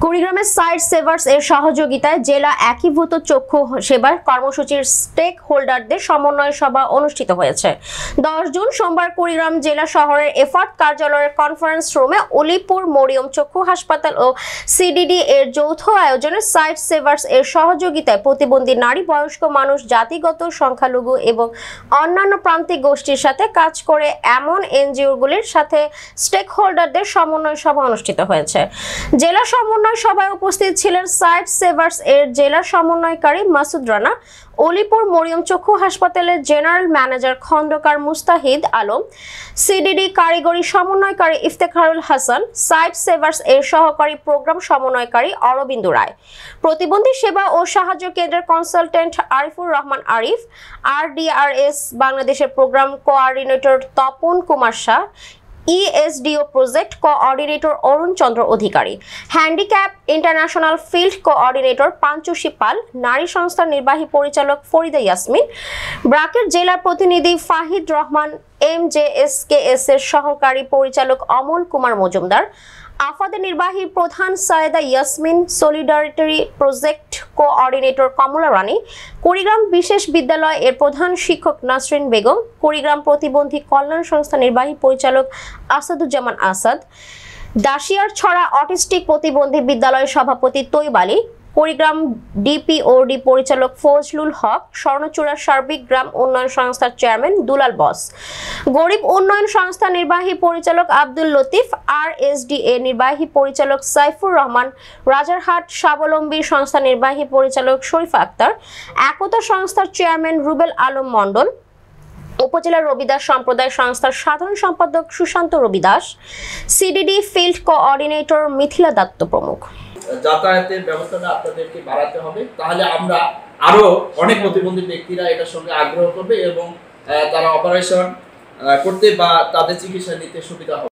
কুড়িগ্রামের সাইট সেভার্স এর সহযোগিতায় জেলা একীভূত চক্ষু সেবার কর্মসূচির স্টেক হোল্ডারদের সমন্বয় সভা অনুষ্ঠিত হয়েছে। 10 জুন সোমবার কুড়িগ্রাম জেলা শহরের এফার্ট কার্যালয়ের কনফারেন্স রুমে অলিপুর মরিয়ম চক্ষু হাসপাতাল ও সিডিডি এর যৌথ আয়োজনে সাইট সেভার্স এর সহযোগিতায় প্রতিবন্ধী নারী, বয়স্ক মানুষ, জাতিগত, সংখ্যালঘু এবং অন্যান্য প্রান্তিক গোষ্ঠীর সাথে কাজ করে এমন এনজিওগুলির সাথে স্টেক হোল্ডারদের সমন্বয় সভা অনুষ্ঠিত হয়েছে। জেলা সমন্বয় সভায় উপস্থিত ছিলেন সাইট সেভার্স এর জেলা সমন্বয়কারী মাসুদ রানা, অলিপুর মরিয়ম চক্ষু হাসপাতালের general manager Khandakar Mustahid Alam, CDD কারিগরি সমন্বয়কারী ইফতেখারুল হাসান, সাইট সেভার্স এর সহকারী প্রোগ্রাম সমন্বয়কারী অরবিন্দ রায়, প্রতিবন্ধী সেবা ও সাহায্য কেন্দ্রের কনসালটেন্ট আরিফুর রহমান আরিফ, RDRS বাংলাদেশের programme coordinator Tapan Kumar Shah, ESDO project coordinator Arun Chandra Adhikari, handicap international field coordinator Panchushi Pal, নারী সংস্থার নির্বাহী পরিচালক ফরিদা ইয়াসমিন, ব্রাকের জেলা প্রতিনিধি ফাহিদ রহমান, MJSKS এর সহকারী পরিচালক অমল কুমার মজুমদার, আফাদের নির্বাহী প্রধান Sayeda Yasmin, solidarity project coordinator Kamala Rani, Kurigram বিশেষ বিদ্যালয় এর প্রধান শিক্ষক নাসরিন বেগম, কুড়িগ্রাম প্রতিবন্ধী কল্যাণ সংস্থা নির্বাহী পরিচালক আসাদুজ্জামান আসাদ, দাসিয়ার ছড়া অটিস্টিক প্রতিবন্ধী বিদ্যালয়ের সভাপতি তৈব আলী, কুড়িগ্রাম DPOD পরিচালক ফজলুল হক, স্বর্ণচূড়া সার্বিক গ্রাম উন্নয়ন সংস্থার চেয়ারম্যান দুলাল বস, গরিব উন্নয়ন সংস্থা নির্বাহী পরিচালক আব্দুল লতিফ, RSDA নির্বাহী পরিচালক সাইফুর রহমান, রাজারহাট স্বাবলম্বী সংস্থা নির্বাহী পরিচালক শরীফা আক্তার, একতা সংস্থার চেয়ারম্যান রুবেল আলম মণ্ডল, উপজেলা রবিদাস সম্প্রদায় সংস্থার সাধারণ সম্পাদক Sushanta Rabidas, CDD field coordinator Mithila Datta প্রমুখ। যাতায়াতের ব্যবস্থাটা আপনাদেরকে বাড়াতে হবে, তাহলে আমরা আরো অনেক প্রতিবন্ধী ব্যক্তিরা এটার সঙ্গে আগ্রহ করবে এবং তারা অপারেশন করতে বা তাদের চিকিৎসা নিতে সুবিধা হবে।